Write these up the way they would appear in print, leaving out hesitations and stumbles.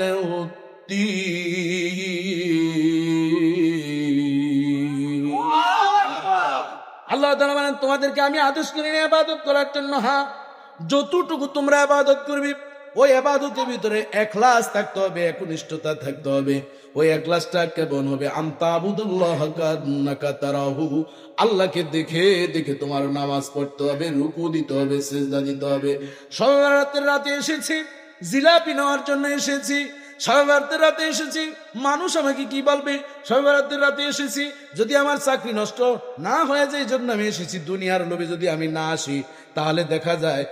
له الدين আল্লাহ তাআলা বলেন তোমাদেরকে আমি আদেশ করি না ইবাদত করার জন্য, হ্যাঁ যতটুকু তোমরা ইবাদত করবে ওই ইবাদতের ভিতরে ইখলাস থাকতে হবে, একনিষ্ঠতা থাকতে হবে। ওই ইখলাসটা কেমন হবে? আনতাবুদুল্লাহ কান্নাকা তারাহু, আল্লাহকে দেখে দেখে তোমার নামাজ পড়তে হবে, রুকু দিতে হবে, সিজদা দিতে হবে। শবে বরাতের রাতে এসেছি জিলাপি নেওয়ার জন্য এসেছি, শবে বরাতের রাতে এসেছি, মানুষ আমাকে কি বলবে? শবে বরাতের রাতে এসেছি, যদি আমার চাকরি নষ্ট না হয়ে যায় এই জন্য আমি এসেছি। দুনিয়ার লোভে যদি আমি না আসি তাহলে দেখা যায়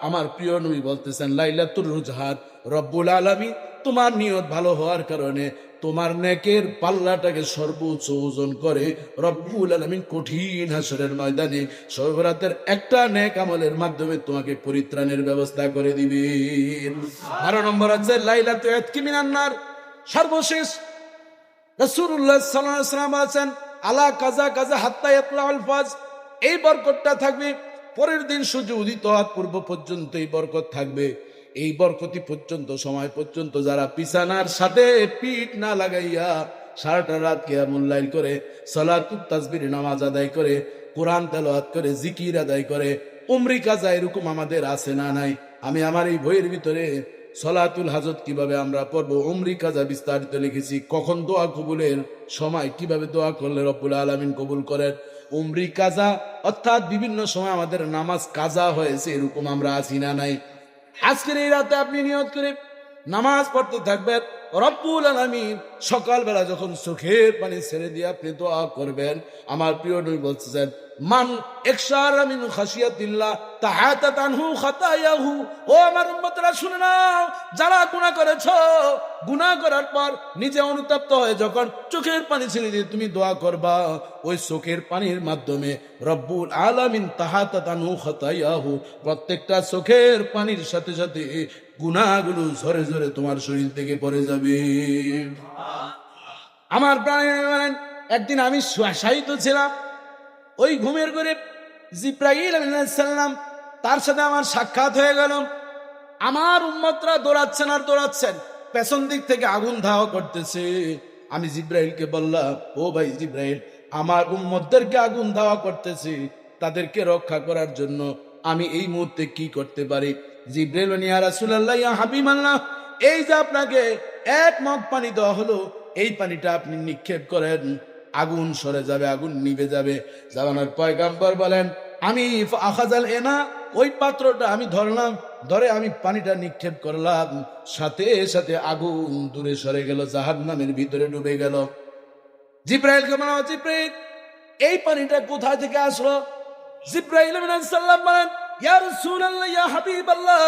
আমার প্রিয় নবী বলতেছেন লাইলাতুর রুজহাত রব্বুল আলামিন তোমার নিয়ত ভালো হওয়ার কারণে তোমার নেকের পাল্লাটাকে সর্বোচ্চ ওজন করে রব্বুল আলামিন কঠিন হাসরের ময়দানে শবে বরাতের একটা নেক আমলের মাধ্যমে তোমাকে পরিত্রাণের ব্যবস্থা করে দিবেন। 12 নম্বর আছে লাইলাতুল ইতকি মিনান নার। সর্বশেষ রাসূলুল্লাহ সাল্লাল্লাহু আলাইহি ওয়াসাল্লাম বলেছেন আলা কাজা কাজা হাত্তা ইয়াতলাউল ফাজর, এই বরকতটা থাকবে পরের দিন সূর্য উদিত হওয়ার পূর্ব পর্যন্ত এই বরকত থাকবে। এই বরকতি পর্যন্ত সময় পর্যন্ত যারা বিছানার সাথে পিঠ না লাগাইয়া সারাটা রাত কিয়ামুল লাইল করে সালাতুত তাসবিহ নামাজ আদায় করে কোরআন তেলাওয়াত করে জিকির আদায় করে উমরি কাজা, এরকম আমাদের আছে না নাই? আমি আমার এই বইয়ের ভিতরে সলাতুল হাজত কিভাবে আমরা পড়বো, উমরি কাজা বিস্তারিত লিখেছি। কখন দোয়া কবুলের সময়, কিভাবে দোয়া করলে রব্বুল আলামিন কবুল করেন। উমরি কাজা অর্থাৎ বিভিন্ন সময় আমাদের নামাজ কাজা হয়েছে, এরকম আমরা আছি না নাই? আজকের এই রাতে আপনি নিয়ত করে নামাজ পড়তে থাকবেন, রব্বুল আলামিন সকালবেলা যখন চোখের পানি ছেড়ে দিয়ে আপনি দোয়া করবেন, আমার প্রিয় নবী বলতেছেন মান ইকশারা মিন খাশিয়াতিল্লাহ তাহাতাত আনহু খাতায়াহু। ও আমার উম্মতরা শুনে নাও, যারা গুনাহ করেছো, গুনাহ করার পর নিজে অনুতপ্ত হয়ে যখন চোখের পানি ছেড়ে দিয়ে তুমি দোয়া করবা, ওই চোখের পানির মাধ্যমে রব্বুল আলামিন তাহাতাত আনহু খাতায়াহু, প্রত্যেকটা চোখের পানির সাথে সাথে গুনাহগুলো ঝরে ঝরে তোমার শরীর থেকে পড়ে যাবে। আমার প্রাণ, একদিন আমি শায়িত ছিলাম, ওই ঘুমের ঘরে জিব্রাইল আলাইহিস সালাম তার সাথে আমার সাক্ষাৎ হয়ে গেল। আমার উম্মতরা দৌড়াচ্ছেন আর দৌড়াচ্ছেন, পেছন দিক থেকে আগুন ধাওয়া করতেছে। আমি জিব্রাইলকে বললাম, ও ভাই জিব্রাইল, আমার উম্মতদেরকে আগুন ধাওয়া করতেছে, তাদেরকে রক্ষা করার জন্য আমি এই মুহূর্তে কি করতে পারি? জিব্রাইল বলেন, ইয়া রাসূলুল্লাহ, ইয়া হাবিবাল্লাহ, এই যে আপনাকে এক মগ পানি দেওয়া হলো, এই পানিটা আপনি নিক্ষেপ করেন, আগুন সরে যাবে, আগুন নিভে যাবে। জামানার পয়গাম্বর বলেন, আমি আখাযাল এনা, ওই পাত্রটা আমি ধরলাম, ধরে আমি পানিটা নিক্ষেপ করলাম, সাথে সাথে আগুন দূরে সরে গেল, জাহান্নামের ভিতরে ডুবে গেল। জিব্রাইলকে বলা, জিব্রাইল এই পানিটা কোথা থেকে আসলো? জিব্রাইল আলাইহিস সালাম বলেন, ইয়া রাসূলুল্লাহ, ইয়া হাবিবাল্লাহ,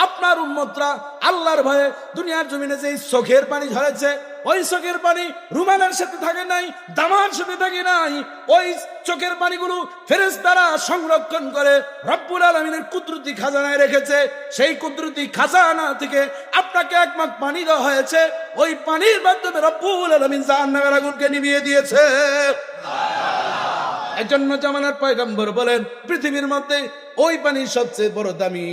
আপনার উম্মতরা আল্লাহর ভয়ে দুনিয়ার জমিনে যে চোখের পানি ঝরেছে, ওই চোখের পানি রুমালের সাথে থাকে নাই, দামার সাথে থাকে নাই। ওই চোখের পানিগুলো ফেরেশতারা সংরক্ষণ করে রব্বুল আলামিনের কুদরতি খাজানায় রেখেছে। সেই কুদরতি খাজানা থেকে আপনাকে এক মগ পানি দেওয়া হয়েছে, ওই পানির মাধ্যমে রব্বুল আলামিন জাহান্নামের আগুনকে নিভিয়ে দিয়েছে। এজন্য জামানার পয়গম্বর বলেন, পৃথিবীর মধ্যে ওই পানি সবচেয়ে বড় দামি,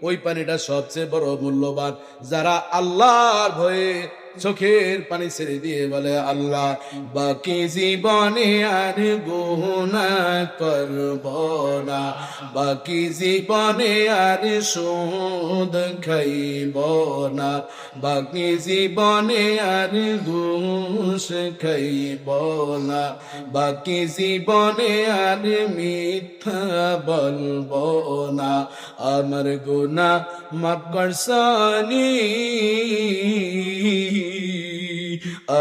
ওই পানিটা সবচেয়ে বড় মূল্যবান। যারা আল্লাহর ভয়ে চোখের পানি ছেড়ে দিয়ে বলে, আল্লাহ বাকি জীবনে আর গুনাহ করব না, বাকি জীবনে আর সুদ খাইব না, বাকি জীবনে আর ঘুষ খাইব না, বাকি জীবনে আর মিথ্যা বলবো না, আমার গুনাহ মাফ করছনি,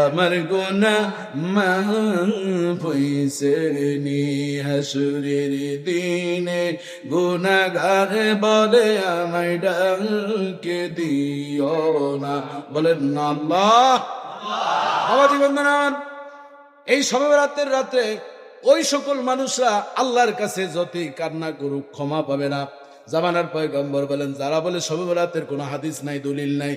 আমার গুনাহ মাফ হইছে নি। হাসরের দিনে গুনাহগার বলে আমায় ডাকে দিও না, বলেন না আল্লাহ। বাবাজি বন্ধুগণ, এই শবে বরাতের রাতে ওই সকল মানুষরা আল্লাহর কাছে যতই কান্না করুক ক্ষমা পাবে না। জামানার পয়গম্বর বলেন, যারা বলে শবে বরাতের কোনো হাদিস নাই, দলিল নাই,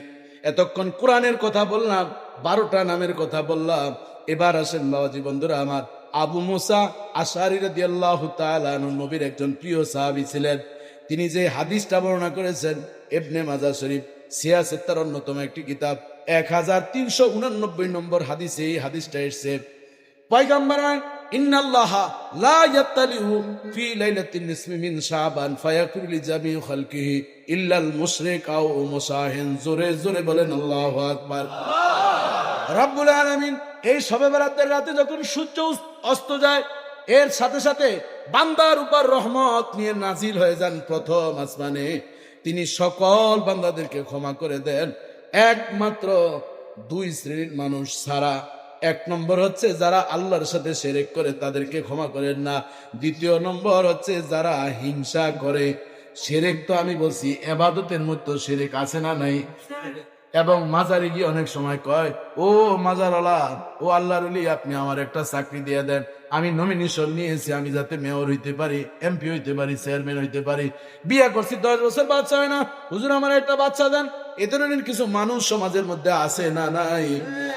এতক্ষণ কোরআনের কথা বললাম, 12টা নামের কথা বললাম। এবার আসেন বাবাজি বন্ধুরা আমার, আবু মুসা আশআরী রাদিয়াল্লাহু তাআলা আনহু নবীর একজন প্রিয় সাহাবী ছিলেন। তিনি যে হাদিসটা বর্ণনা করেছেন ইবনে মাজাহ শরীফ সিয়াসের অন্যতম একটি কিতাব 1389 নম্বর হাদিসে এই হাদিসটা এসেছে। পয়গম্বর ইন্নাল্লাহা লা ইয়াত্তালিউ ফি লাইলাতিন নিসফি মিন শাবান ফায়াকুল লিজামি খালকিহি ইল্লাল মুশরিক আও মুসাহিন। জোরে জোরে বলেন আল্লাহু আকবার। রব্বুল আলামিন এই শবে বরাতের রাতে যখন সূর্য অস্ত যায়, এর সাথে সাথে বান্দার উপর রহমত নিয়ে নাজিল হয়ে যান প্রথম আসমানে। তিনি সকল বান্দাদেরকে ক্ষমা করে দেন, একমাত্র দুই শ্রেণীর মানুষ ছাড়া। এক নম্বর হচ্ছে যারা আল্লাহর সাথে শিরক করে, তাদেরকে ক্ষমা করেন না। দ্বিতীয় নম্বর হচ্ছে যারা হিংসা করে। শিরক তো আমি বলছি ইবাদতের মধ্যে শিরক আছে না নাই? এবং মাজারে গিয়ে অনেক সময় কয়, ও মাজারওয়ালা, ও আল্লাহর ওলি, আপনি আমার একটা চাকরি দিয়ে দেন, আমি নমিনেশন নিয়েছি, আমি যাতে মেয়র হইতে পারি, এমপি হইতে পারি, চেয়ারম্যান হইতে পারি। বিয়ে করছি 10 বছর, বাচ্চা হয় না, হুজুর আমার একটা বাচ্চা দেন। এ ধরনের কিছু মানুষ সমাজের মধ্যে আছে না নাই?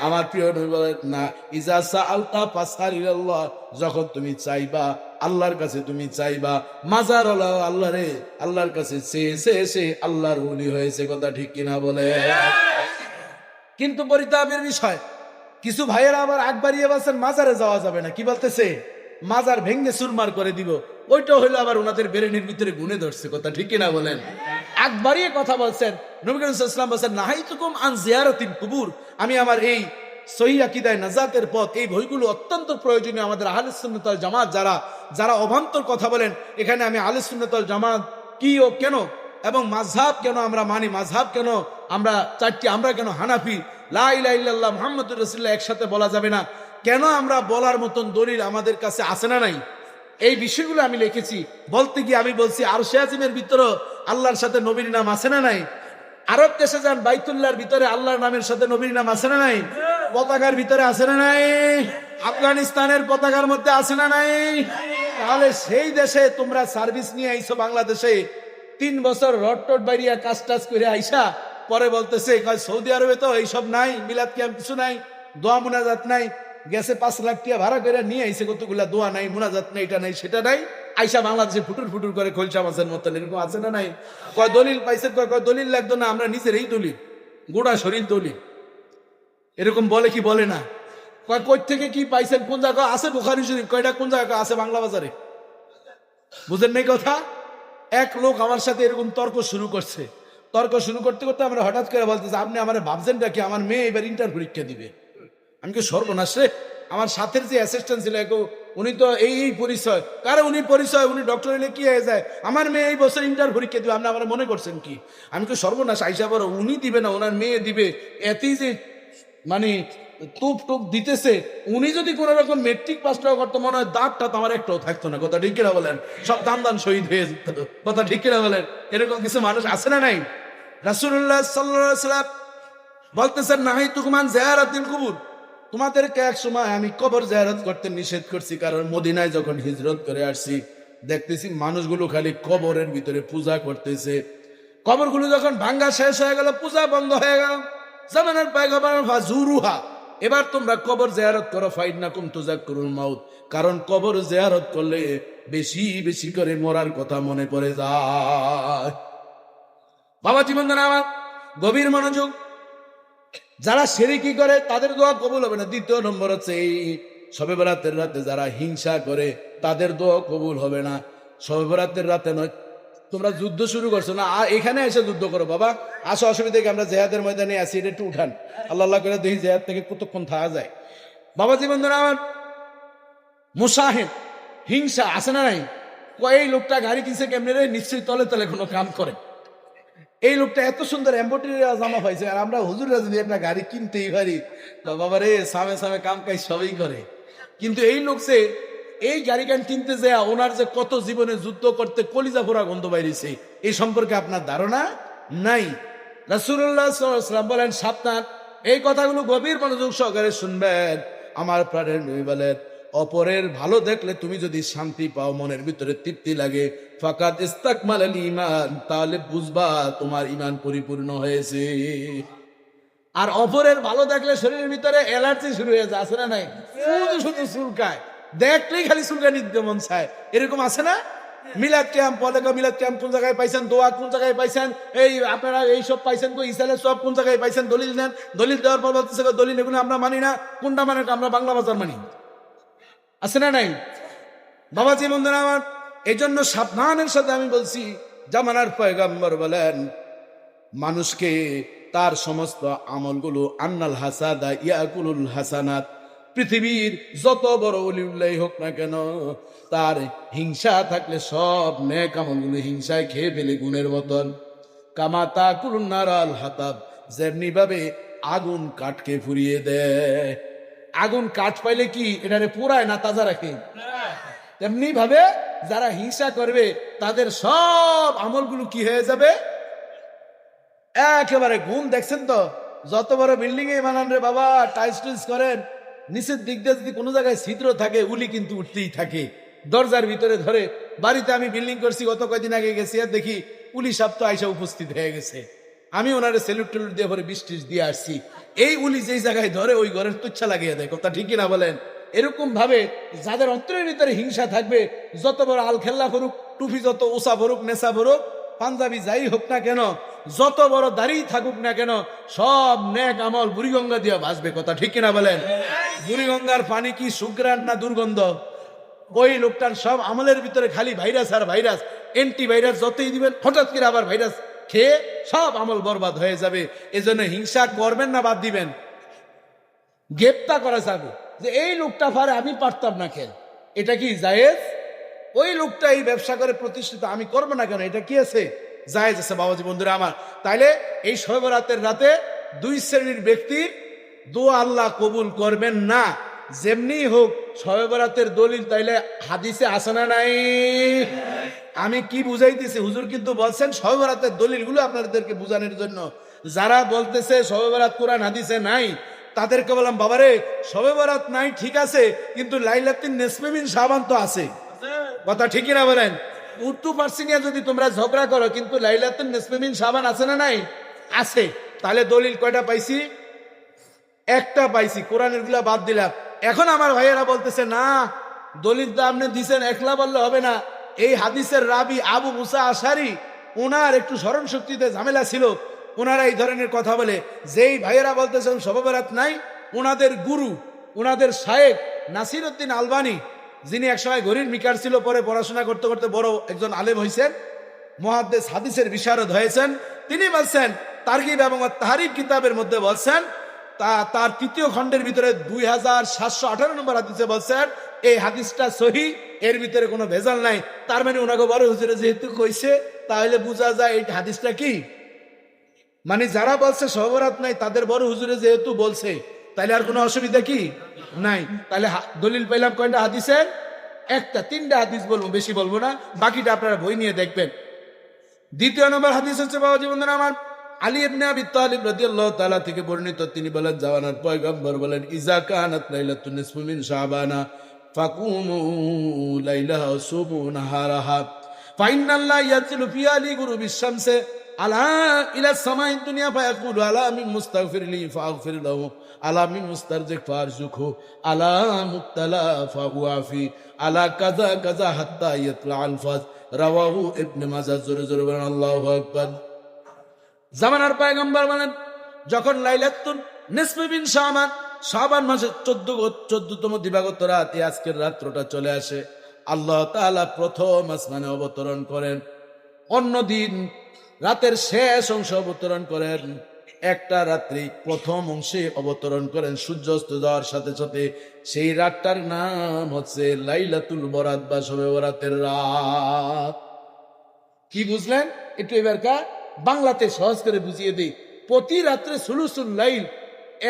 আমার প্রিয় নবী বলেন না, ইজা সাআলতা ফাসআলিল্লাহ, যখন তুমি চাইবা আল্লাহর কাছে তুমি চাইবা। মাজারওয়ালা আল্লাহরে আল্লাহর কাছে চেয়ে আল্লাহর ওলি হয়েছে, কথা ঠিক কিনা বলে? কিন্তু পরিতাপের বিষয়, কিছু ভাইয়েরা আবার আগ বাড়িয়ে বলছেন মাজারে যাওয়া যাবে না। কি বলতেছে? মাজার ভেঙে চুরমার করে দিব। ওইটা হইলো আবার ওনাদের ব্রেনের ভিতরে গুণে ধরছে, কথা ঠিক কিনা বলেন? আগ বাড়িয়ে কথা বলছেন। নবী করিম সাল্লাল্লাহু আলাইহি ওয়াসাল্লাম বলেন, নাহাইতুকুম আন জিয়ারাতিল কুবুর, আমি আমার এই সহিহ আকীদায়ে নাজাতের পথ, এই বইগুলো অত্যন্ত প্রয়োজনীয়। আমাদের আহলে সুন্নাত ওয়াল জামাত যারা অবান্তর কথা বলেন, এখানে আমি আহলে সুন্নাত ওয়াল জামাত কি ও কেন এবং মাযহাব কেন আমরা মানি, মাযহাব কেন আমরা চারটি, আমরা কেন হানাফি, লা ইলাহা ইল্লাল্লাহ মুহাম্মাদুর রাসূলুল্লাহ একসাথে বলা যাবে না, কেন আমরা বলার মতন দলিল আমাদের কাছে আছে না নাই, এই বিষয়গুলো আমি লিখেছি। বলতে গিয়ে আমি বলছি আরশে আজিমের ভিতরে আল্লাহর সাথে নবীর নাম আছে না নাই? আরব দেশে যান, বাইতুল্লাহর ভিতরে আল্লাহর নামের সাথে নবীর নাম আছে না নাই? পতাকার ভিতরে আছে না নাই? আফগানিস্তানের পতাকার মধ্যে আছে না নাই? তাহলে সেই দেশে তোমরা সার্ভিস নিয়ে আইছো, বাংলাদেশে 3 বছর রড টড বাইরিয়া কাজ টাজ করে আইসা পরে বলতেছে সৌদি আরবে তো এইসব নাই, মিলাদ কিয়াম কিছু নাই, দোয়া মুনাজাত নাই। গেছে 5 লাখ টাকা ভাড়া করে নিয়ে আইসে, কতগুলা দোয়া নাই, মুনাজাত নাই, এটা নাই সেটা নাই, আইসা বাংলাদেশে ফুটুর ফুটুর করে খোলসা মাছের মতন। এরকম আছে না নাই? কয় দলিল পাইছে, কয় দলিল লাগতো না, আমরা নিজের এই দলিল, গোটা শরীর দলিল। এরকম বলে কি বলে না? কয় কই থেকে কি পাইছেন, কোন জায়গা আছে বুখারী শরীফ, কয়টা কোন জায়গা আছে বাংলা বাজারে? বুঝেন নাই কথা? এক লোক আমার সাথে এরকম তর্ক শুরু করছে। তর্ক শুরু করতে করতে আমরা হঠাৎ করে বলতেছি, আপনি আমার ভাবছেন কি আমার মেয়ে এবার ইন্টার পরীক্ষা দিবে? আমি কি সর্বনাশ রে! আমার সাথের যে অ্যাসিস্ট্যান্ট ছিল, উনি তো এই পরিচয়, কারণ উনি পরিচয়, উনি ডক্টর হলে কি হয়ে যায়, আমার মেয়ে এই বছর ইন্টার পরীক্ষা দিবে, আপনি আমার মনে করছেন কি? আমি কি সর্বনাশ! আইসা বড় উনি দিবে না, ওনার মেয়ে দিবে, এতেই যে মানে টুপ টুপ দিতেছে। উনি যদি কোন রকম মেট্রিক পাসটাও করতো, মনে হয় দাঁতটা তো আমার একটাও থাকতো না, কথা ঠিক কিনা বলেন? সব দান শহীদ হয়ে যেত, কথা ঠিক কিনা বলেন? এরকম কিছু মানুষ আছে না নাই? রাসূলুল্লাহ সাল্লাল্লাহু আলাইহি ওয়াসাল্লাম বলতেছেন, নাহাইতুকুম আন জিয়ারাতিল কুবুর, তোমাদেরকে এক সময় আমি কবর জিয়ারত করতে নিষেধ করছি। কারণ মদিনায় যখন হিজরত করে আসছি, দেখতেছি মানুষগুলো খালি কবরের ভিতরে পূজা করতেছে। কবরগুলো যখন ভাঙ্গা শেষ হয়ে গেল, পূজা বন্ধ হয়ে গেল, জামানার পয়গম্বর ফাজুরুহা, এবার তোমরা কবর জিয়ারত করো, ফাইন্নাকুম তুযাক্কিরুল মাউত, কারণ কবর জিয়ারত করলে বেশি বেশি করে মরার কথা মনে পড়ে যায়। বাবা জীবন আমার গভীর মনোযোগ, যারা শিরকি করে তাদের দোয়া কবুল হবে না। দ্বিতীয় নম্বর হচ্ছে এই শবে বরাতের রাতে যারা হিংসা করে তাদের দোয়া কবুল হবে না। শবে বরাতের রাতে নয়, তোমরা যুদ্ধ শুরু করছো না, এখানে এসে যুদ্ধ করো বাবা, আসো, অসুবিধা কি, আমরা জেহাদের ময়দানে আছি, এটা একটু উঠান, আল্লাহ আল্লাহ করে দেখি জেহাদ থেকে কতক্ষণ থাকা যায়। বাবা জীবন আমার মুসাহিব, হিংসা আছে না নাই? এই লোকটা গাড়ি কিনছে কেমনে রে, নিশ্চয়ই তলে তলে কোনো কাম করে। এই লোকটা এত সুন্দর এম্বয়ডারি জামা পাইছে, আর আমরা হুজুররা যদি একটা গাড়ি কিনতেই পারি, বাবা রে সামে সামে কাম কাজ সবই করে। কিন্তু এই লোক সে এই গাড়ি গান কিনতে যায়, ওনার যে কত জীবনে যুদ্ধ করতে কলিজা পোড়া গন্ধ বাইরেছে, এই সম্পর্কে আপনার ধারণা নাই। রাসূলুল্লাহ সাল্লাল্লাহু আলাইহি ওয়াসাল্লাম বলেন, সাবধান, এই কথাগুলো গভীর মনোযোগ সহকারে শুনবেন। আমার প্রাণের নবী বলেন, অপরের ভালো দেখলে তুমি যদি শান্তি পাও, মনের ভিতরে তৃপ্তি লাগে, ফাকাদ ইস্তাকমালাল ঈমান, তাহলে বুঝবা তোমার ঈমান পরিপূর্ণ হয়েছে। আর অপরের ভালো দেখলে শরীরের ভিতরে অ্যালার্জি শুরু হয়ে যায়, আছে না নাই? শুধু শুধু চুলকায়, দেখলেই খালি চুলকানি দিতে মন চায়, এরকম আছে না? মিলাদ ক্যাম্প বলে, মিলাদ ক্যাম্প কোন জায়গায় পাইছেন, দোয়া কোন জায়গায় পাইছেন, এই আপনারা এইসব পাইছেন কো, ইসালের সব কোন জায়গায় পাইছেন, দলিল নেন, দলিল দেওয়ার পর বলতেছে দলিল এগুলো আমরা মানি না। কোনটা মানে? আমরা বাংলা বাজার মানি, আছে না নাই? বাবাজি বন্ধুরা আমার, এই জন্য সাবধানের সাথে আমি বলছি, জামানার পয়গম্বর বলেন মানুষকে তার সমস্ত আমলগুলো আন্নাল হাসাদা ইয়াকুলুল হাসানাত, পৃথিবীর যত বড় ওলিউল্লাহ হোক না কেন, তার হিংসা থাকলে সব নেক আমলগুলো হিংসায় খেয়ে ফেলে গুণের মতন। কামা তাকুলুন নারাল হাতাব, যেমনি ভাবে আগুন কাঠকে ফুরিয়ে দেয়। আগুন কাঠ পাইলে কি এটারে পুরায় না তাজা রাখে? তেমনি ভাবে যারা হিংসা করবে তাদের সব আমলগুলো কি হয়ে যাবে? একেবারে গুণ। দেখছেন তো, যত বড় বিল্ডিং এ বানান রে বাবা, টাইলস টুইলস করেন, নিচের দিক দিয়ে যদি কোনো জায়গায় ছিদ্র থাকে উলি কিন্তু উঠতেই থাকে, দরজার ভিতরে ধরে। বাড়িতে আমি বিল্ডিং করছি, গত কয়দিন আগে গেছি, আর দেখি উলি সাপ তো আইসা উপস্থিত হয়ে গেছে। আমি ওনারে সেলুট টেলুট দিয়ে পরে বৃষ্টি দিয়ে আসছি। এই উলি যেই জায়গায় ধরে ওই ঘরের তুচ্ছা লাগিয়ে দেয়, কথা ঠিক কিনা বলেন? এরকম ভাবে যাদের অন্তরের ভিতরে হিংসা থাকবে, যত বড় আল খেল্লা করুক, টুপি যত ওসা ভরুক, নেশা ভরুক, পাঞ্জাবি যাই হোক না কেন, যত বড় দাড়ি থাকুক না কেন, সব নেক আমল বুড়িগঙ্গা দিয়ে ভাসবে, কথা ঠিক কিনা বলেন? বুড়িগঙ্গার পানি কি সুগ্রাণ না দুর্গন্ধ? ওই লোকটার সব আমলের ভিতরে খালি ভাইরাস আর ভাইরাস, অ্যান্টিভাইরাস যতই দিবেন হঠাৎ করে আবার ভাইরাস খেয়ে সব আমল বরবাদ হয়ে যাবে। এজন্য হিংসা করবেন না, বাদ দিবেন। গ্রেপ্তার করা যাবে যে এই লোকটা পারে, আমি পারতাম না, খেল এটা কি জায়েজ? ওই লোকটা এই ব্যবসা করে প্রতিষ্ঠিত, আমি করবো না কেন? এটা কি আছে? জায়েজ আছে। বাবাজি বন্ধুরা আমার, তাইলে এই শবে বরাতের রাতে দুই শ্রেণীর ব্যক্তির দোয়া আল্লাহ কবুল করবেন না। যেমনি হোক শবে বরাতের দলিল তাইলে হাদিসে আছে না নাই? আমি কি বুঝাইতেছি? হুজুর কিন্তু বলছেন শবে বরাতের দলিলগুলো আপনাদেরকে বুঝানোর জন্য। যারা বলতেছে শবে বরাত কোরআন হাদিসে নাই, তাদেরকে বললাম বাবারে, শবে বরাত নাই ঠিক আছে, কিন্তু লাইলাতুন নিসফে মিন শাবান তো আছে, কথা ঠিকই না বলেন? উর্দু ফার্সি নিয়ে যদি তোমরা ঝগড়া করো, কিন্তু লাইলাতুন নিসফে মিন শাবান আছে না নাই? আছে। তাহলে দলিল কয়টা পাইছি? একটা পাইছি, কোরআনের গুলা বাদ দিলাম। এখন আমার ভাইয়েরা বলতেছে না, দলিল তো আপনি দিচ্ছেন, একলা বললে হবে না। এই হাদিসের রাবি আবু মুসা আশারি, ওনার একটু স্মরণ শক্তিতে ঝামেলা ছিল, ওনারা এই ধরনের কথা বলে। যেই ভাইয়েরা বলতেছেন শবে বরাত নাই, ওনাদের গুরু, ওনাদের শায়েখ নাসির উদ্দিন আলবানী, যিনি একসময় ঘড়ির মিকার ছিল, পরে পড়াশোনা করতে করতে বড় একজন আলেম হয়েছেন, মুহাদ্দিস হাদিসের বিশারদ হয়েছেন, তিনি বলছেন তারগিব এবং তাহরিব কিতাবের মধ্যে বলছেন, তার তৃতীয় খণ্ডের ভিতরে 2718 নম্বর হাদিসে বলছেন এই হাদিসটা সহি, এর ভিতরে কোনো ভেজাল নাই। তার মানে ওনাকে বড় হুজুরে যেহেতু কইছে, তাহলে বোঝা যায় এই হাদিসটা কি, মানে যারা বলছে শবে বরাত নাই তাদের বড় হুজুরে যেহেতু বলছে, তাহলে আর কোনো অসুবিধা কি নাই। তাহলে দলিল পেলাম কয়টা হাদিসের? একটা। 3টা হাদিস বলবো, বেশি বলবো না, বাকিটা আপনারা বই নিয়ে দেখবেন। দ্বিতীয় নম্বর হাদিস হচ্ছে বাবাজি বন্ধুরা আমার, আলী ইবনে আবি তালিব রাদিয়াল্লাহু তাআলা থেকে বর্ণিত। তিনি বলেন জামানার পয়গম্বর বলেন, ইজা কানাত লাইলাতুন নিসফি মিন শাবানা ফাকুমু লাইলাহা ওয়াসুমু নাহারাহা ফাইনাল্লাহ ইয়ানজিলু ফি আলি গুরুবিশ শামসে আলা ইলা সামাই দুনিয়া ফায়াকুলু আলা মিন মুস্তাগফিরলি ফাগফির লাহু আলা মিন মুস্তারজিক ফারজুকহু আলা মুবতালা ফাউআফি আলা কাযা কাযা হাত্তা ইয়াতলা আল ফাজ, রাওয়াহু ইবনে মাজাহ। জোরে জোরে বলেন আল্লাহু আকবার। জামানার পয়গম্বর বলেন, যখন লাইলাতুন নিসফি মিন শাবান, শাবান মাসের 14তম দিবাগত রাতে আজকের রাত্রটা চলে আসে, আল্লাহ তাআলা প্রথম আসমানে অবতরণ করেন। অন্যদিন রাতের শেষ অংশে অবতরণ করেন, একটা রাত্রি প্রথম অংশে অবতরণ করেন সূর্যাস্ত যাওয়ার সাথে সাথে। সেই রাতটার নাম হচ্ছে লাইলাতুল বরাত বা শবে বরাতের রাত। কি বুঝলেন? একটু এবারকার বাংলাতে সহজ করে বুঝিয়ে দিই। প্রতি রাত্রে সুলুসুল লাইল,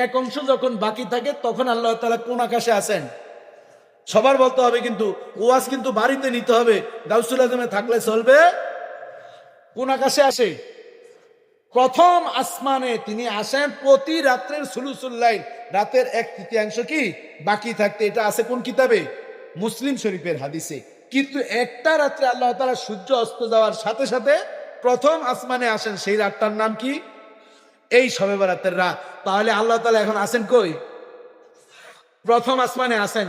এক অংশ যখন বাকি থাকে, তখন আল্লাহ তাআলা কোন আকাশে আছেন? সবার বলতে হবে, কিন্তু ওয়াজ কিন্তু বাড়িতে নিতে হবে, গাউসুল আজমে থাকলে চলবে। কোন আকাশে আসে? প্রথম আসমানে তিনি আসেন প্রতি রাত্রের সুলুসুল লাইল, রাতের 1/3 কি বাকি থাকতে। এটা আছে কোন কিতাবে? মুসলিম শরীফের হাদিসে। কিন্তু একটা রাত্রে আল্লাহ তাআলা সূর্য অস্ত যাওয়ার সাথে সাথে প্রথম আসমানে আসেন, সেই রাতটার নাম কি? এই শবে বরাতের রাত। তাহলে আল্লাহ তাআলা এখন আছেন কই? প্রথম আসমানে আছেন।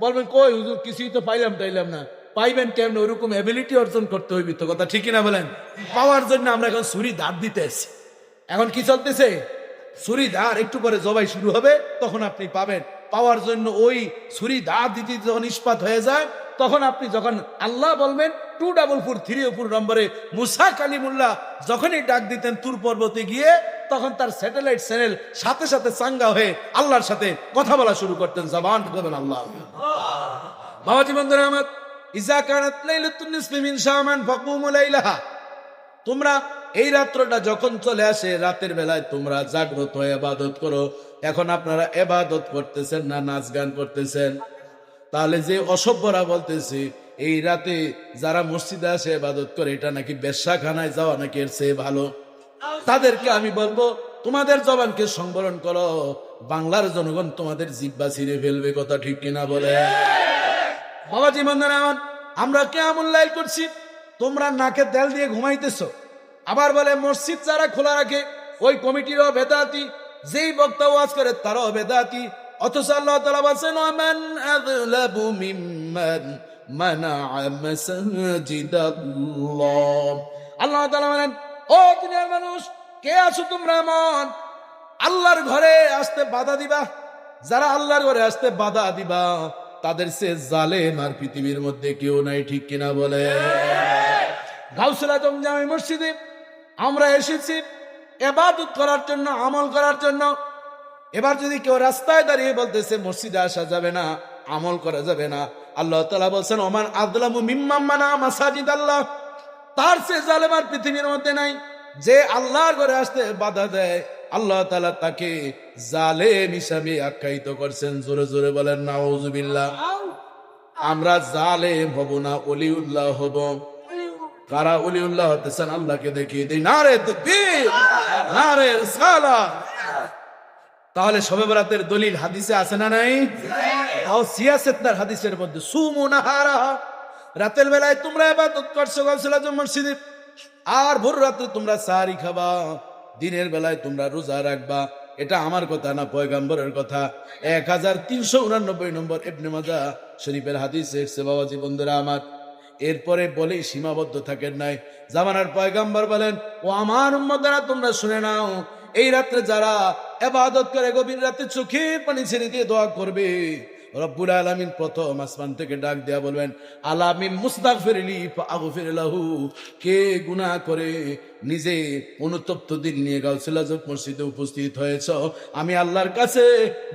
বলবেন কই হুজুর, কিছুই তো পাইলাম টাইলাম না। পাইবেন কেমন? ওইরকম অ্যাবিলিটি অর্জন করতে হইবি তো, কথা ঠিক কিনা বলেন? পাওয়ার জন্য আমরা এখন ছুরি দাঁত দিতে আসি। এখন কি চলতেছে? ছুরি দাঁত, একটু পরে জবাই শুরু হবে, তখন আপনি পাবেন। পাওয়ার জন্য ওই ছুরি দাঁত দিতে যখন ইস্পাত হয়ে যায়, তখন আপনি যখন আল্লাহ বলবেন 2443 নম্বরে মুসা কালিমুল্লাহ যখনই ডাক দিতেন তুর পর্বতে গিয়ে, তখন তার স্যাটেলাইট চ্যানেল সাথে সাথে চাঙ্গা হয়ে আল্লাহর সাথে কথা বলা শুরু করতেন। জবান করবেন আল্লাহ। বাবাজি বন্ধুরা আমার, ইজা কানাত লাইলাতুন নিসফি মিন শাবান ফাকুমু লাইলাহা, তোমরা এই রাত্রটা যখন চলে আসে, রাতের বেলায় তোমরা জাগ্রত হয়ে ইবাদত করো। এখন আপনারা ইবাদত করতেছেন না নাচ গান করতেছেন? তাহলে যে অসভ্যরা বলতেছে এই রাতে যারা মসজিদে আসে ইবাদত করে, এটা নাকি বেশ্যাখানায় যাওয়া নাকি এর চেয়ে ভালো, তাদেরকে আমি বলবো তোমাদের জবানকে সংবরণ করো, বাংলার জনগণ তোমাদের জিহ্বা ছিঁড়ে ফেলবে। কথা ঠিক কিনা বলে? বাবাজি বন্ধুরা আমার, আমরা কিয়ামুল লাইল করছি, তোমরা নাকে তেল দিয়ে ঘুমাইতেছো। আবার বলে মসজিদ যারা খোলা রাখে ওই কমিটিরও বেদাতি, যেই বক্তা ওয়াজ করে তারও বেদাতি। অথচ আল্লাহ তাআলা বলেন ওয়ামান আযলাবু মিম্মান মানাআ মাসাজিদাল্লাহ। আল্লাহ তাআলা বলেন, ও দুনিয়ার মানুষ, কে আছো তোমরা এমন আল্লাহর ঘরে আসতে বাধা দিবা? যারা আল্লাহর ঘরে আসতে বাধা দিবা তাদের সে জালেম আর পৃথিবীর মধ্যে কেউ নাই। ঠিক কিনা বলে? গাউসুল আজম জামে মসজিদে আমরা এসেছি ইবাদত করার জন্য, আমল করার জন্য। এবার যদি কেউ রাস্তায় দাঁড়িয়ে বলতেছে মসজিদে আসা যাবে না, আমল করা যাবে না, আল্লাহ তাআলা বলেন ওমান আযলামু মিম্মান মানা মাসাজিদাল্লাহ, তার সে জালেম আর পৃথিবীর মধ্যে নাই। যে আল্লাহর ঘরে আসতে বাধা দেয়, আল্লাহ তাআলা তাকে জালেম হিসাবে আখ্যায়িত করছেন। জোরে জোরে বলেন নাউজুবিল্লাহ। আমরা জালেম হব না, ওলিউল্লাহ হব। কারা ওলিউল্লাহ হতেছেন আল্লাহকে দেখিয়ে দিই। নারে তাকবীর, নারে রিসালাত। তাহলে শবে বরাতের দলিল হাদিসে আছে না নাই? তাও সিয়াসেতনার হাদিসের মধ্যে সুমু নাহারা, রাতের বেলায় তোমরা ইবাদত করছো গাউসুল আজম মসজিদে, আর ভোর রাতে তোমরা সাহারি খাবা, দিনের বেলায় তোমরা রোজা রাখবা। এটা আমার কথা না, পয়গম্বরের কথা। 1389 নম্বর ইবনে মাজাহ শরীফের হাদিস এসেছে। বাবাজি বন্ধুরা আমার, এরপরে বলে সীমাবদ্ধ থাকেন নাই। জামানার পয়গম্বর বলেন, ও আমার উম্মতেরা তোমরা শুনে নাও, এই রাত্রে যারা ইবাদত করে গভীর রাতে চোখের পানি ছেড়ে দিয়ে দোয়া করবে, রব্বুল আলামিন প্রথম আসমান থেকে ডাক দেয়া বলবেন, আলামিন মুস্তাগফিরলি ফাগফির লাহু, কে গুনাহ করে নিজে অনুতপ্ত দিল নিয়ে গাউসুল আজম মসজিদে উপস্থিত হয়েছ, আমি আল্লাহর কাছে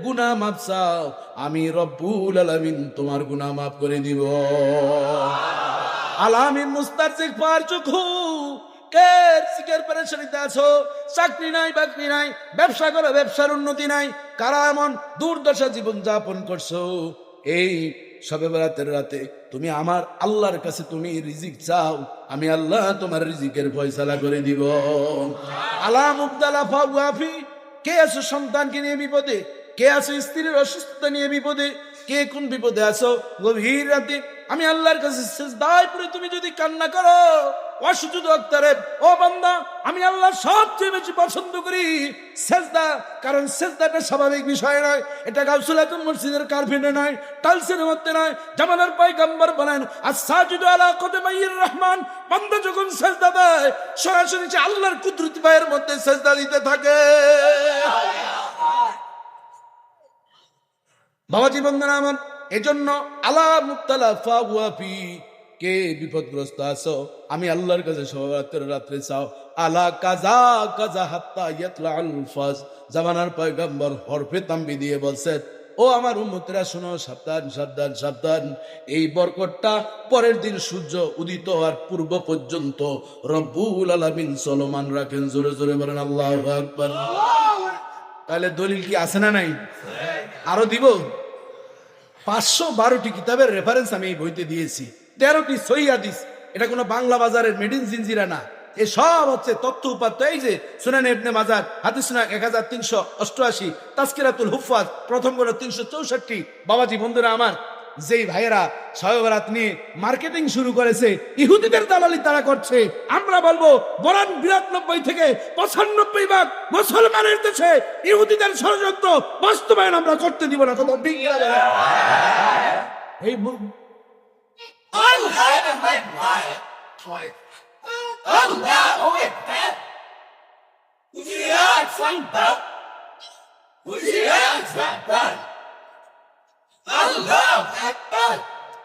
গুনাহ মাফ চাও, আমি রব্বুল আলামিন তোমার গুনাহ মাফ করে দিব। আলামিন মুস্তাগফির চোখু, কে সিকের পেরেশানিতে আছো, চাকরি নাই বাকরি নাই, ব্যবসা করো ব্যবসার উন্নতি নাই, কারা এমন দুর্দশা জীবন যাপন করছো, এই শবে বরাতের রাতে তুমি আমার আল্লাহর কাছে তুমি রিজিক চাও, আমি আল্লাহ তোমার রিজিকের ফয়সালা করে দিব। আলা মুবতালা ফাওয়াফি, কে আছো সন্তানকে নিয়ে বিপদে, কে আছো স্ত্রীর অসুস্থতা নিয়ে বিপদে, কে কোন বিপদে আছো, গভীর রাতে আমি আল্লাহর কাছে সিজদায় পড়ে তুমি যদি কান্না করো, ওয়াসজুদু ওয়াক্তারিব, ও বান্দা আমি আল্লাহ সবচেয়ে বেশি পছন্দ করি সিজদা, কারণ সিজদাটা স্বাভাবিক বিষয় নয়, এটা গাউসুল আজম মসজিদের কার্পেটে নয়, টাইলসের মধ্যে নয়। জামানার পয়গম্বর বলেন, আস-সাজিদু আলা কদমাইর রহমান, বান্দা যখন সিজদা দেয় সরাসরি সে আল্লাহর কুদরতি পায়ের মধ্যে সিজদা দিতে থাকে। বাবাজি বন্ধুরা আমার, এজন্য আলা মুবতালা ফাওয়াফি, কে বিপদগ্রস্ত আছো আমি আল্লাহর কাছে শবে রাত্রে চাও, আলা কাজা কাজা হাত্তা ইয়াতলাউল ফাজ। জামানার পয়গম্বর হরফে তামবি দিয়ে বলছেন, ও আমার উম্মতেরা শোনো, সাবধান সাবধান সাবধান, এই বরকতটা পরের দিন সূর্য উদিত হওয়ার পূর্ব পর্যন্ত রব্বুল আলামিন চলমান রাখেন। জোরে জোরে বলেন আল্লাহু আকবার। তাহলে দলিল কি আছে না নাই? আরো দিব। 512টি কিতাবের রেফারেন্স আমি এই বইতে দিয়েছি, 13টি সহিহ হাদিস। এটা কোনো বাংলা বাজারের মেড ইন জিনজিরা না, এ সব হচ্ছে তথ্য উপাত্ত। এই যে সুনানে ইবনে মাজাহ হাদিস নং 1388, তাজকিরাতুল হুফাজ প্রথম গ্রন্থ 364। বাবাজি বন্ধুরা আমার, যেই ভাইয়েরা শবে বরাত নিয়ে মার্কেটিং শুরু করেছে, ইহুদিদের দালালি তারা করছে। আমরা বলবো বরং 92 থেকে 95% মুসলমানের দেশে ইহুদিদের ষড়যন্ত্র বাস্তবায়ন আমরা করতে দিব না। এই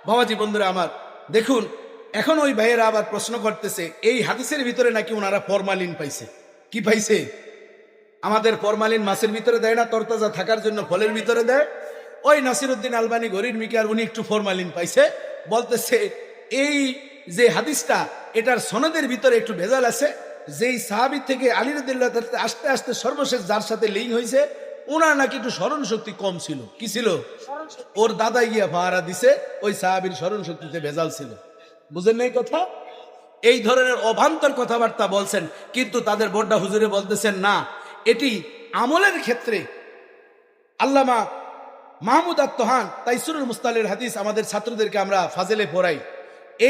বাবাজি বন্ধুরা আমার, দেখুন এখন ওই ভাইয়েরা আবার প্রশ্ন করতেছে এই হাদিসের ভিতরে নাকি ওনারা ফরমালিন পাইছে। কি পাইছে? আমাদের ফরমালিন মাছের ভিতরে দেয় না, তরতাজা থাকার জন্য ফলের ভিতরে দেয়। ওই নাসিরউদ্দিন আলবানী গরির মিকার উনি একটু ফরমালিন পাইছে। বলতেছে এই যে হাদিসটা, এটার সনদের ভিতরে একটু ভেজাল আছে। যেই সাহাবী থেকে আলী রাদিয়াল্লাহু তাআলা আস্তে আস্তে সর্বশেষ যার সাথে লিঙ্ক হয়েছে, ওনার নাকি একটু স্মরণ শক্তি কম ছিল। কি ছিল? ওর দাদা গিয়া পাহারা দিছে, ওই সাহাবীর স্মরণ শক্তিতে ভেজাল ছিল। বুঝেন নাই কথা? এই ধরনের অভান্তর কথাবার্তা বলছেন, কিন্তু তাদের বড়্ডা হুজুরে বলতেছেন না, এটি আমলের ক্ষেত্রে। আল্লামা মাহমুদ আত-তোহান তাইসুরুল মুস্তালির হাদিস আমাদের ছাত্রদেরকে আমরা ফাজেলে পড়াই।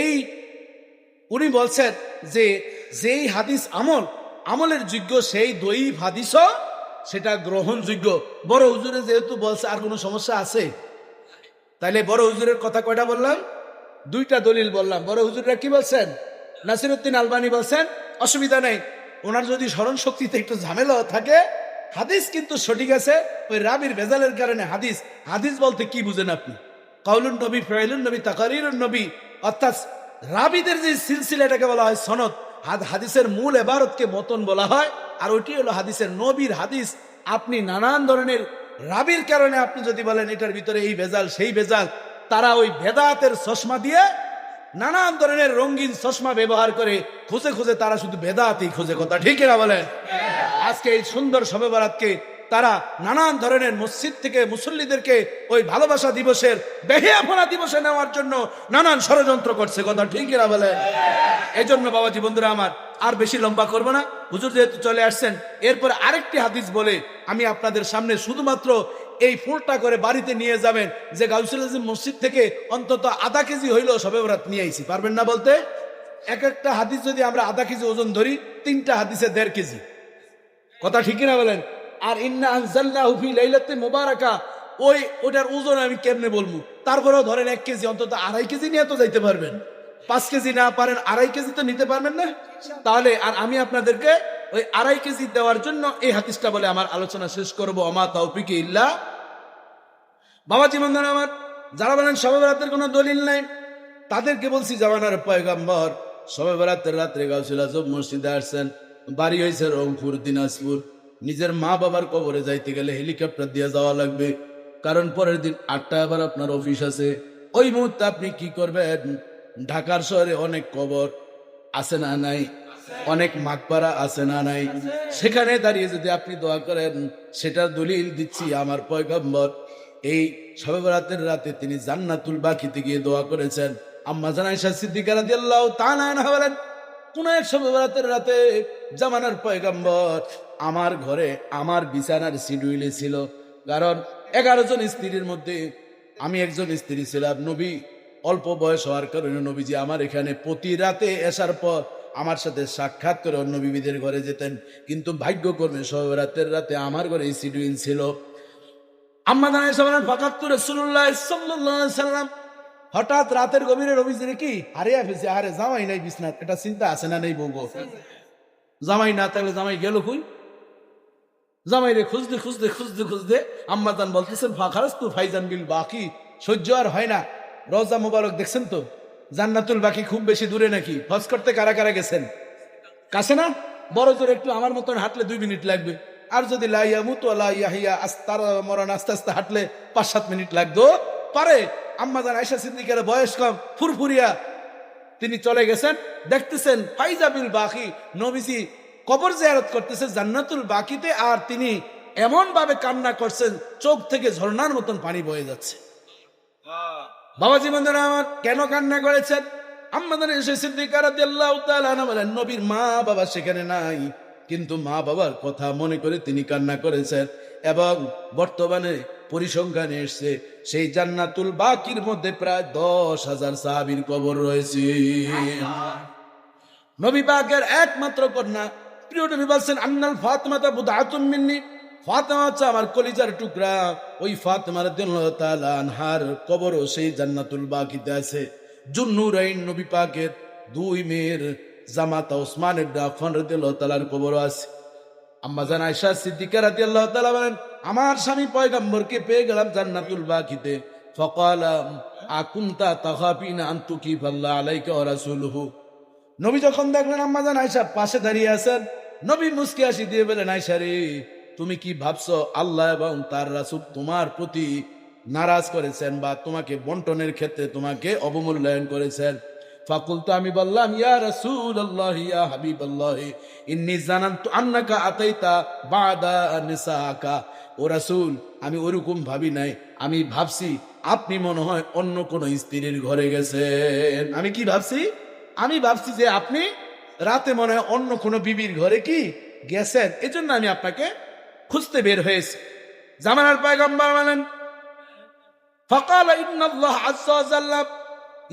এই উনি বলছেন যে যেই হাদিস আমলের যোগ্য, সেই দঈফ হাদিসও সেটা গ্রহণযোগ্য। বড় হুজুরে যেহেতু বলছে, আর কোনো সমস্যা আছে? তাইলে বড় হুজুরের কথা কয়টা বললাম? দুইটা দলিল বললাম। বড় হুজুররা কি বলছেন? নাসিরউদ্দিন আলবানী বলছেন অসুবিধা নেই, ওনার যদি স্মরণ শক্তিতে একটু ঝামেলা থাকে, হাদিস কিন্তু সঠিক আছে। ওই রাবির ভেজালের কারণে হাদিস বলতে কি বুঝেন আপনি? কাউলুন নবী, ফেলুন নবী, তাকারিরুন নবী, অর্থাৎ রাবিদের যে সিলসিলা, এটাকে বলা হয় সনদ। হাদিসের মূল এবারতকে মতন বলা হয়, আর ওইটি হলো হাদিসের নবীর হাদিস। আপনি নানান ধরনের রাবির কারণে আপনি যদি বলেন এটার ভিতরে এই ভেজাল সেই ভেজাল, তারা ওই বেদাতের চশমা দিয়ে নানান ধরনের রঙিন চশমা ব্যবহার করে খুঁজে খুঁজে তারা শুধু বেদাতই খুঁজে। কথা ঠিক না বলেন? আজকে এই সুন্দর শবে বরাতকে তারা নানান ধরনের মসজিদ থেকে মুসল্লিদেরকে ওই ভালোবাসা দিবসের বেহেয়াফনা দিবসে নেওয়ার জন্য নানান ষড়যন্ত্র করছে। কথা ঠিক না বলেন? এই জন্য বাবাজি বন্ধুরা আমার, আর বেশি লম্বা করব না, হুজুর যেহেতু চলে আসছেন, এরপর আরেকটি হাদিস বলে আমি আপনাদের সামনে শুধুমাত্র এই ফুলটা করে বাড়িতে নিয়ে যাবেন যে গাউসুল আজম মসজিদ থেকে অন্তত আধা কেজি হইলেও শবে বরাত নিয়ে আইছি। পারবেন না বলতে? এক একটা হাদিস যদি আমরা আধা কেজি ওজন ধরি, 3টা হাদিসে 1.5 কেজি। কথা ঠিক না বলেন? আর ইন্না আনজালনাহু ফি লাইলাতিন মুবারাকা, ওটার ওজন আমি কেমনে বলবো? তারপরেও ধরেন 1 কেজি, অন্তত 2.5 কেজি নিয়ে তো যাইতে পারবেন। 5 কেজি না পারেন 2.5 কেজি তো নিতে পারবেন না? তাহলে আর আমি আপনাদেরকে ওই 2.5 কেজি দেওয়ার জন্য এই হাদিসটা বলে আমার আলোচনা শেষ করবো। আমা তাওফিকি ইল্লা। বাবাজি বন্ধুরা আমার, যারা বলেন শবে বরাতের কোনো দলিল নাই, তাদেরকে বলছি জামানার পয়গম্বর শবে বরাতের রাত্রে গাউসুল আজম মসজিদে আসছেন। বাড়ি হয়েছে রংপুর, দিনাজপুর। নিজের মা বাবার কবরে যাইতে গেলে হেলিকপ্টার দিয়ে যাওয়া লাগবে, কারণ পরের দিন 8টায় আবার আপনার অফিস আছে। ওই মুহূর্তে আপনি কি করবেন? ঢাকার শহরে অনেক কবর আছে না নাই? অনেক মাকবারা আছে না নাই? সেখানে দাঁড়িয়ে যদি আপনি দোয়া করেন, সেটা দলিল দিচ্ছি আমার পয়গম্বর এই শবে বরাতের রাতে তিনি জান্নাতুল বাকিতে গিয়ে দোয়া করেছেন। আম্মা জান আয়েশা সিদ্দিকা রাদিয়াল্লাহু তাআলা আনহা বলেন, কোন এক শবে বরাতের রাতে জামানার পয়গম্বর আমার ঘরে আমার বিছানার শিডিউলে ছিল। কারণ 11 জন স্ত্রীর মধ্যে আমি একজন স্ত্রী ছিলাম। নবী অল্প বয়স হওয়ার কারণে নবীজি আমার এখানে প্রতি রাতে আসার পর আমার সাথে সাক্ষাৎ করে অন্য বিবিদের ঘরে যেতেন, কিন্তু ভাগ্যক্রমে শবে বরাতের রাতে আমার ঘরে এই শিডিউল ছিল। আম্মা জান আয়েশা বলেন, ফাকাতু রাসূলুল্লাহ সাল্লাল্লাহু আলাইহি ওয়াসাল্লাম, হঠাৎ রাতের গভীরে নবীজি কি হারিয়ে ফেলছে। আরে জামাই নাই বিছনাত, এটা চিন্তা আছে না নেই? বউগো জামাই না থাকলে জামাই গেল কই? জামাই রে খুঁজতে খুঁজতে খুঁজতে খুঁজতে আম্মা জান বলতেছেন, ফাখারাস্তু ফাইজান বিল বাকি, সহ্য আর হয় না। রওজা মুবারক দেখছেন তো, জান্নাতুল বাকি খুব বেশি দূরে নাকি? হজ করতে কারা কারা গেছেন? কাছে না? বড় জোর একটু আমার মতন হাঁটলে 2 মিনিট লাগবে, আর যদি লা ইয়ামুতু ওয়া লা ইয়াহইয়া আস্তার মরণ আস্তে আস্তে হাঁটলে 5-7 মিনিট লাগতো পারে। আম্মা জান আয়েশা সিদ্দিকার বয়স কম, ফুরফুরিয়া, তিনি চলে গেছেন। দেখতেছেন ফাইজাবিল বাকি, নবীজি কবর জিয়ারত করতেছে জান্নাতুল বাকিতে, আর তিনি এমন ভাবে কান্না করছেন চোখ থেকে ঝর্ণার মতন পানি বয়ে যাচ্ছে। বাবাজি বন্ধুরা আমার, কেন কান্না করেছেন? আম্মা জান আয়েশা সিদ্দিকা রাদিয়াল্লাহু তাআলা আনহা বলেন, নবীর মা বাবা সেখানে নাই, কিন্তু মা বাবার কথা মনে করে তিনি কান্না করেছেন। এবং বর্তমানে পরিসংখ্যানে এসছে সেই জান্নাতুল বাকির মধ্যে প্রায় 10,000 সাহাবীর কবর রয়েছে। নবী পাকের একমাত্র কন্যা প্রিয় নবী বলছেন, আন্নাল ফাতিমাতা বুদআতুম মিন্নি, ফাতিমা হচ্ছে আমার কলিজার টুকরা। ওই ফাতিমা রাদিয়াল্লাহু তাআলা আনহার কবরও সেই জান্নাতুল বাকিতে আছে। জুন্নুরাইন নবী পাকের দুই মেয়ের জামাতা ওসমান ইবনে আফফান রাদিয়াল্লাহু তাআলার কবর আছে। আম্মা জান আয়েশা সিদ্দিকা রাদিয়াল্লাহু তাআলা বলেন, আমার স্বামী পয়গম্বরকে পেয়ে গেলাম জান্নাতুল বাকিতে। ফাকালা আকুনতা তাখাফিনা আন তুকিফাল্লাহু আলাইকা ওয়া রাসূলুহু। নবী যখন দেখলেন আম্মা জান আয়েশা পাশে দাঁড়িয়ে আছেন, নবী মুস্কি হাসি দিয়ে বলেন, আয়েশা রে, তুমি কি ভাবছো আল্লাহ এবং তার রাসূল তোমার প্রতি নারাজ করেছেন বা তোমাকে বন্টনের ক্ষেত্রে তোমাকে অবমূল্যায়ন করেছেন? ফাকুলতু, আমি বললাম, ইয়া রাসূলুল্লাহ ইয়া হাবিবাল্লাহ ইন্নী জানানতু আন্নাকা আতাইতা বাদা নিসাকা। ও রাসূল, আমি ওরকম ভাবি নাই, আমি ভাবছি আপনি মনে হয় অন্য কোন স্ত্রীর ঘরে গেছেন। আমি কি ভাবছি? আমি ভাবছি যে আপনি রাতে মনে হয় অন্য কোন বিবির ঘরে কি গেছেন, এজন্য আমি আপনাকে খুঁজতে বের হয়েছি। জামানার পয়গম্বর বলেন, ফাকালা ইন্নাল্লাহ আযজা ওয়া জাল্লা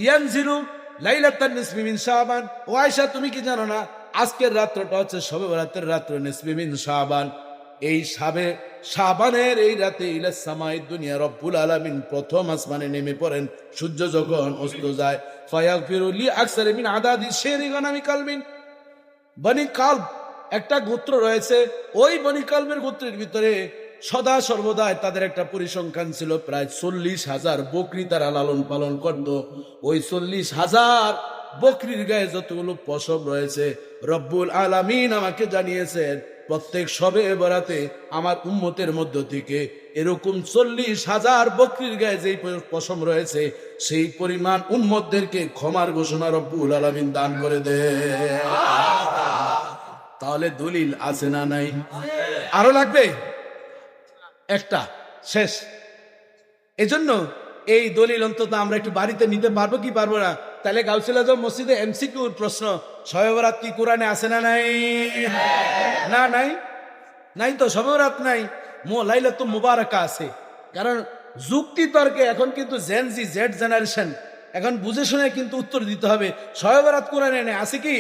ইয়ানজিলু লাইলাতান নিসফি মিন শাবান। ও আয়েশা, তুমি কি জানো না আজকের রাত্রটা হচ্ছে শবে বরাতের রাত্র, নিসফি মিন শাবান। এই শাবানের এই রাতে ইলা সামাই দুনিয়া রব্বুল আলামিন প্রথম আসমানে নেমে পড়েন সূর্য যখন অস্ত যায়। ফায়াগফিরু লি আকসারি মিন আদাদি শেরি গানামি কালবিন। বনি কালব একটা গোত্র রয়েছে, ওই বনি কালবের গোত্রের ভিতরে সদা সর্বদাই তাদের একটা পরিসংখ্যান ছিল, প্রায় 40,000 বকরি তারা লালন পালন করত। ওই 40,000 বকরির গায়ে যতগুলো পশম রয়েছে, রব্বুল আলামিন আমাকে জানিয়েছেন প্রত্যেক শবে বরাতে আমার উম্মতের মধ্য থেকে এরকম 40,000 বকরির গায়ে যেই পশম রয়েছে, সেই পরিমাণ উম্মতদেরকে ক্ষমার ঘোষণা রব্বুল আলামিন দান করে দেয়। তাহলে দলিল আছে না নাই? আরো লাগবে একটা, শেষ। এজন্য এই দলিল অন্তত আমরা একটু বাড়িতে নিতে পারবো কি পারবো না? তাহলে গাউসুল আজম মসজিদে এমসিকিউর প্রশ্ন, শবে বরাত কি কোরআনে আছে না নাই? না, নাই, নাই তো, শবে বরাত নাই। লাইলাতুল মুবারাকা আছে। কারণ যুক্তি তর্কে এখন কিন্তু জেনজি জেড জেনারেশন এখন বুঝে শুনে কিন্তু উত্তর দিতে হবে। শবে বরাত কোরআনে নেই, আছে কি?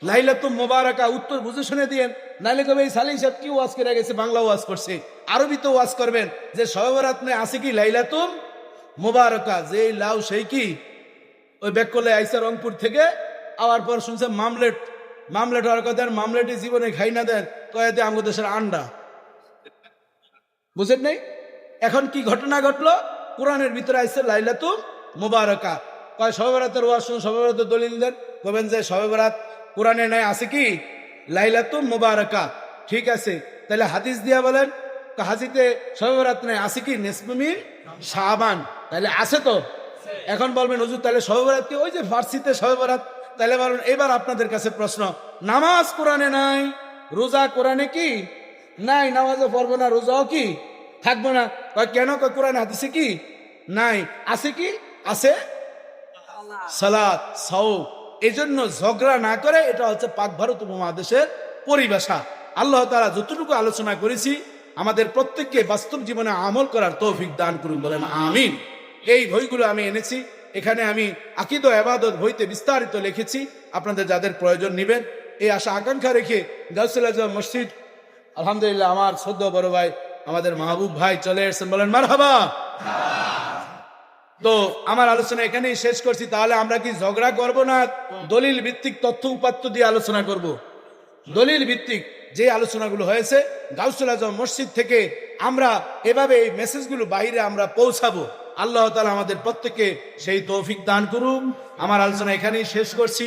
লাইলাতুল মুবারাকা, উত্তর বুঝে শুনে দিয়েন। নাইলে কবে এই সালি সাহেব কি ওয়াজ করে গেছে, বাংলা ওয়াজ করছে, আরবিতে ওয়াজ করবেন যে শবে বরাত নেই, আছে কি লাইলাতুল মুবারাকা। যে লাউ সেই কি ওই ব্যাক করলে আইসা রংপুর থেকে, আওয়ার পর শুনছে মামলেট হওয়ার কথা। মামলেটে জীবনে খাই না দেন, কয়ে দেয় আমাদের দেশের আন্ডা। বুঝেন নাই? এখন কি ঘটনা ঘটলো? কোরআনের ভিতরে আইসে লাইলাতুল মুবারাকা। কয় শবে বরাতের ওয়াজ শুনে শবে বরাতের দলিল দেন, কবেন যে শবে বরাত কোরআনে নাই, আছে কি লাইলাতুল মুবারাকা। ঠিক আছে, তাহলে হাদিস দিয়া বলেন, হাদিসে শবে বরাত নাই, আছে কি নিসফি মিন শাবান। তাহলে আছে তো। এখন বলবেন হুজুর তাহলে শবে বরাত কি? ওই যে ফার্সিতে শবে বরাত। তাহলে বলুন, এবার আপনাদের কাছে প্রশ্ন, নামাজ কোরআনে নাই, রোজা কোরআনে কি নাই, নামাজও পড়বো না, রোজাও কি থাকবো না। কেন? কোরআনে হাদিসে কি নাই, আছে কি? আছে সালাত, সাওম। এই জন্য ঝগড়া না করে, এটা হচ্ছে পাক ভারত উপমহাদেশের পরিভাষা। আল্লাহ তাআলা যতটুকু আলোচনা করেছি আমাদের প্রত্যেককে বাস্তব জীবনে আমল করার তৌফিক দান করুন, বলেন আমিন। এই বইগুলো আমি এনেছি, এখানে আমি আকীদা ও ইবাদত বইতে বিস্তারিত লিখেছি, আপনাদের যাদের প্রয়োজন নেবেন এই আশা আকাঙ্ক্ষা রেখে গাউসুল আজম মসজিদ, আলহামদুলিল্লাহ আমার শ্রদ্ধেয় বড় ভাই আমাদের মাহবুব ভাই চলে এসেছেন, বলেন মারহাবা। তো আমার আলোচনা এখানেই শেষ করছি। তাহলে আমরা কি ঝগড়া করব না দলিল ভিত্তিক তথ্য উপাত্ত দিয়ে আলোচনা করব? দলিল ভিত্তিক যে আলোচনাগুলো হয়েছে গাউসুল আজম মসজিদ থেকে আমরা এভাবে এই মেসেজগুলো বাইরে আমরা পৌঁছাবো। আল্লাহ তাআলা আমাদের প্রত্যেককে সেই তৌফিক দান করুন। আমার আলোচনা এখানেই শেষ করছি।